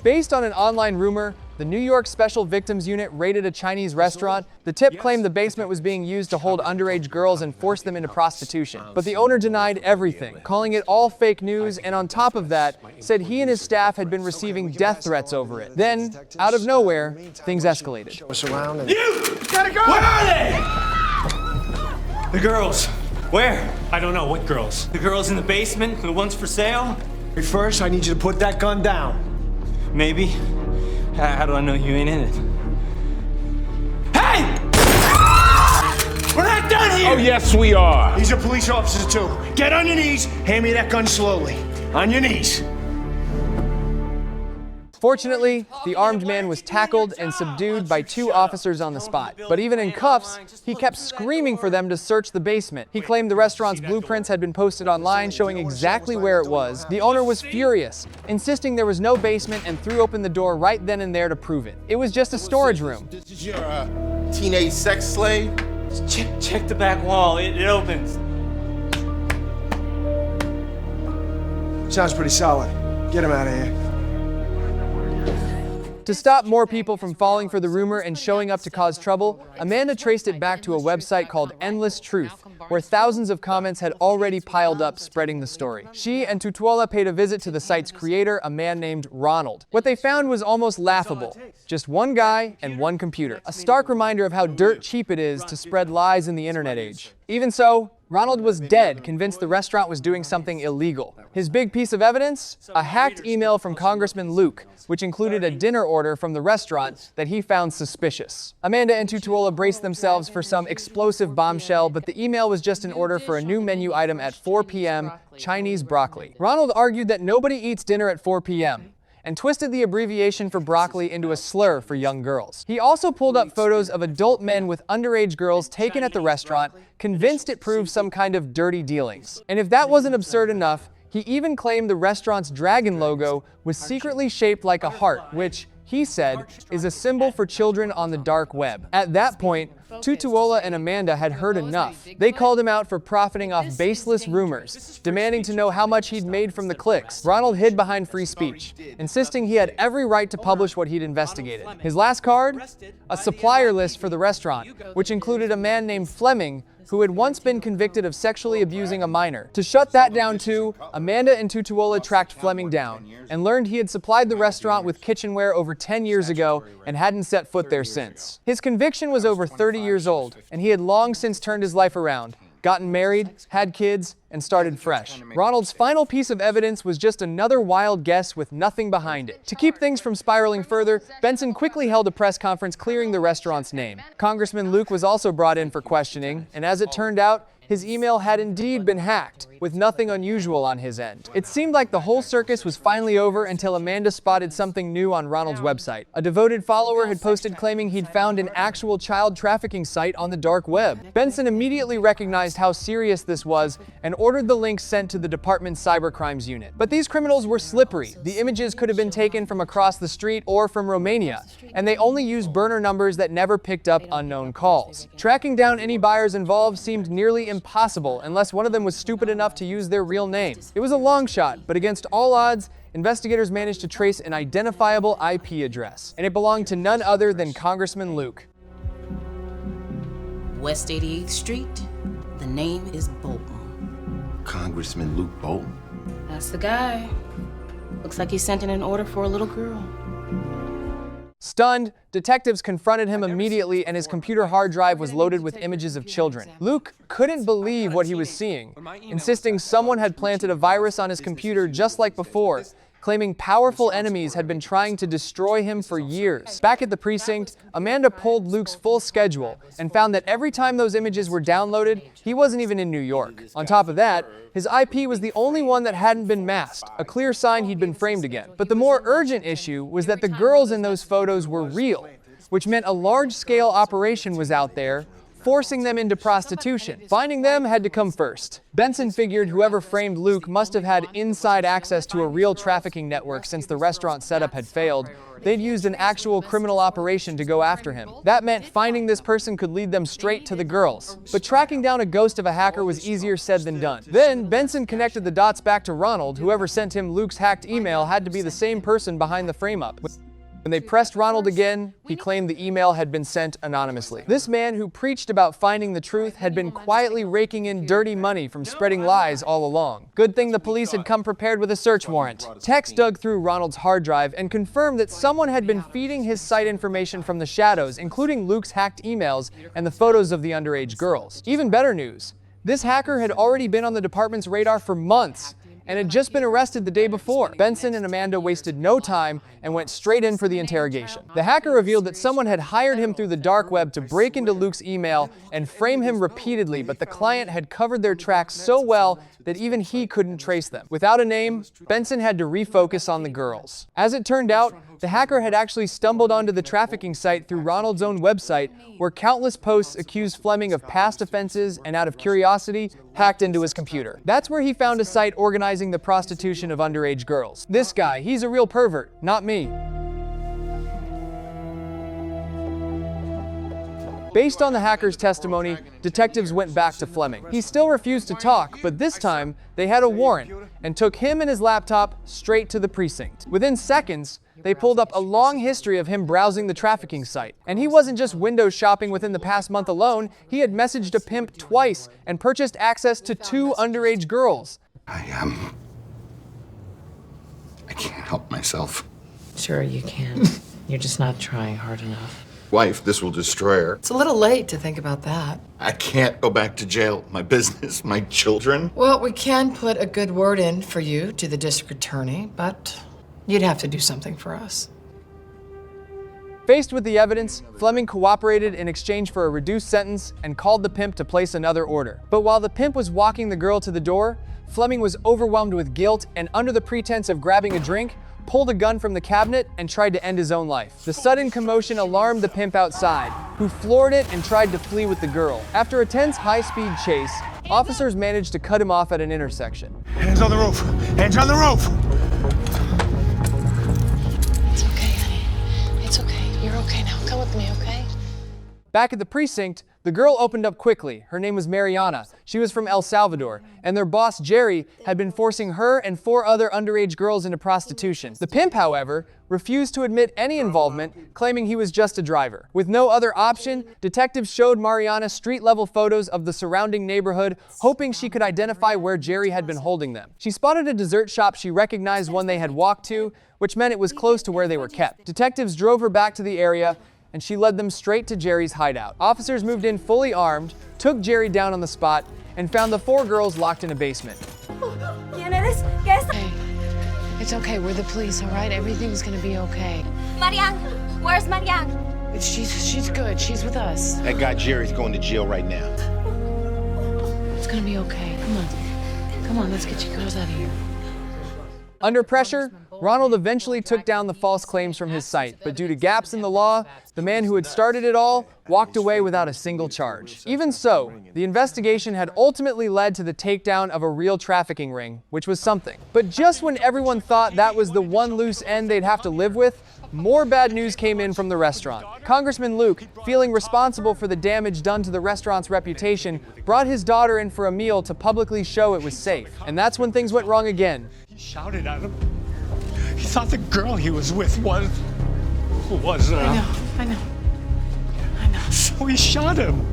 Based on an online rumor, the New York Special Victims Unit raided a Chinese restaurant. The tip claimed the basement was being used to hold underage girls and force them into prostitution. But the owner denied everything, calling it all fake news, and on top of that, said he and his staff had been receiving death threats over it. Then, out of nowhere, things escalated. You! Gotta go! Where are they? The girls. Where? I don't know. What girls? The girls in the basement? The ones for sale? First, I need you to put that gun down. Maybe. How do I know you ain't in it? Hey! We're not done here! Oh, yes, we are. These are police officers, too. Get on your knees. Hand me that gun slowly. On your knees. Fortunately, the armed man was tackled and subdued by 2 officers on the spot. But even in cuffs, he kept screaming for them to search the basement. He claimed the restaurant's blueprints had been posted online showing exactly where it was. The owner was furious, insisting there was no basement and threw open the door right then and there to prove it. It was just a storage room. This is your teenage sex slave? Check the back wall. It opens. Sounds pretty solid. Get him out of here. To stop more people from falling for the rumor and showing up to cause trouble, Amanda traced it back to a website called Endless Truth, where thousands of comments had already piled up spreading the story. She and Tutuola paid a visit to the site's creator, a man named Ronald. What they found was almost laughable. Just one guy and one computer. A stark reminder of how dirt cheap it is to spread lies in the internet age. Even so, Ronald was dead, convinced the restaurant was doing something illegal. His big piece of evidence? A hacked email from Congressman Luke, which included a dinner order from the restaurant that he found suspicious. Amanda and Tutuola braced themselves for some explosive bombshell, but the email was just an order for a new menu item at 4 p.m., Chinese broccoli. Ronald argued that nobody eats dinner at 4 p.m., and twisted the abbreviation for broccoli into a slur for young girls. He also pulled up photos of adult men with underage girls taken at the restaurant, convinced it proved some kind of dirty dealings. And if that wasn't absurd enough, he even claimed the restaurant's dragon logo was secretly shaped like a heart, which, he said, is a symbol for children on the dark web. At that point, Tutuola and Amanda had heard enough. They called him out for profiting off baseless rumors, demanding to know how much he'd made from the clicks. Ronald hid behind free speech, insisting he had every right to publish what he'd investigated. His last card? A supplier list for the restaurant, which included a man named Fleming, who had once been convicted of sexually abusing a minor. To shut that down too, Amanda and Tutuola tracked Fleming down and learned he had supplied the restaurant with kitchenware over 10 years ago and hadn't set foot there since. His conviction was over 30 years old, and he had long since turned his life around, gotten married, had kids, and started fresh. Ronald's final piece of evidence was just another wild guess with nothing behind it. To keep things from spiraling further, Benson quickly held a press conference clearing the restaurant's name. Congressman Luke was also brought in for questioning, and as it turned out, his email had indeed been hacked, with nothing unusual on his end. It seemed like the whole circus was finally over until Amanda spotted something new on Ronald's website. A devoted follower had posted claiming he'd found an actual child trafficking site on the dark web. Benson immediately recognized how serious this was and ordered the link sent to the department's cybercrimes unit. But these criminals were slippery. The images could have been taken from across the street or from Romania, and they only used burner numbers that never picked up unknown calls. Tracking down any buyers involved seemed nearly impossible unless one of them was stupid enough to use their real name. It was a long shot, but against all odds, investigators managed to trace an identifiable IP address, and it belonged to none other than Congressman Luke. West 88th Street, the name is Bolton. Congressman Luke Bolton? That's the guy. Looks like he sent in an order for a little girl. Stunned, detectives confronted him immediately and his computer hard drive was loaded with images of children. Luke couldn't believe what he was seeing, insisting someone had planted a virus on his computer just like before, claiming powerful enemies had been trying to destroy him for years. Back at the precinct, Amanda pulled Luke's full schedule and found that every time those images were downloaded, he wasn't even in New York. On top of that, his IP was the only one that hadn't been masked, a clear sign he'd been framed again. But the more urgent issue was that the girls in those photos were real, which meant a large-scale operation was out there, forcing them into prostitution. Finding them had to come first. Benson figured whoever framed Luke must have had inside access to a real trafficking network since the restaurant setup had failed. They'd used an actual criminal operation to go after him. That meant finding this person could lead them straight to the girls. But tracking down a ghost of a hacker was easier said than done. Then, Benson connected the dots back to Ronald. Whoever sent him Luke's hacked email had to be the same person behind the frame-up. When they pressed Ronald again, he claimed the email had been sent anonymously. This man who preached about finding the truth had been quietly raking in dirty money from spreading lies all along. Good thing the police had come prepared with a search warrant. Techs dug through Ronald's hard drive and confirmed that someone had been feeding his site information from the shadows, including Luke's hacked emails and the photos of the underage girls. Even better news, this hacker had already been on the department's radar for months and had just been arrested the day before. Benson and Amanda wasted no time and went straight in for the interrogation. The hacker revealed that someone had hired him through the dark web to break into Luke's email and frame him repeatedly, but the client had covered their tracks so well that even he couldn't trace them. Without a name, Benson had to refocus on the girls. As it turned out, the hacker had actually stumbled onto the trafficking site through Ronald's own website, where countless posts accused Fleming of past offenses and, out of curiosity, hacked into his computer. That's where he found a site organizing the prostitution of underage girls. This guy, he's a real pervert, not me. Based on the hacker's testimony, detectives went back to Fleming. He still refused to talk, but this time they had a warrant and took him and his laptop straight to the precinct. Within seconds, they pulled up a long history of him browsing the trafficking site. And he wasn't just window shopping within the past month alone, he had messaged a pimp twice and purchased access to 2 underage girls. I can't help myself. Sure you can. You're just not trying hard enough. Wife, this will destroy her. It's a little late to think about that. I can't go back to jail. My business, my children. Well, we can put a good word in for you to the district attorney, but you'd have to do something for us. Faced with the evidence, Fleming cooperated in exchange for a reduced sentence and called the pimp to place another order. But while the pimp was walking the girl to the door, Fleming was overwhelmed with guilt and, under the pretense of grabbing a drink, pulled a gun from the cabinet and tried to end his own life. The sudden commotion alarmed the pimp outside, who floored it and tried to flee with the girl. After a tense, high-speed chase, officers managed to cut him off at an intersection. Hands on the roof! Hands on the roof! It's okay, honey. It's okay. You're okay now. Come with me, okay? Back at the precinct, the girl opened up quickly. Her name was Mariana. She was from El Salvador, and their boss, Jerry, had been forcing her and 4 other underage girls into prostitution. The pimp, however, refused to admit any involvement, claiming he was just a driver. With no other option, detectives showed Mariana street-level photos of the surrounding neighborhood, hoping she could identify where Jerry had been holding them. She spotted a dessert shop she recognized one they had walked to, which meant it was close to where they were kept. Detectives drove her back to the area, and she led them straight to Jerry's hideout. Officers moved in fully armed, took Jerry down on the spot, and found the 4 girls locked in a basement. Hey, it's okay. We're the police, all right? Everything's gonna be okay. Marianne, where's Marianne? She's good. She's with us. That guy Jerry's going to jail right now. It's gonna be okay. Come on. Come on, let's get you girls out of here. Under pressure, Ronald eventually took down the false claims from his site, but due to gaps in the law, the man who had started it all walked away without a single charge. Even so, the investigation had ultimately led to the takedown of a real trafficking ring, which was something. But just when everyone thought that was the one loose end they'd have to live with, more bad news came in from the restaurant. Congressman Luke, feeling responsible for the damage done to the restaurant's reputation, brought his daughter in for a meal to publicly show it was safe. And that's when things went wrong again. He shouted at him. He thought the girl he was with was... I know. So he shot him.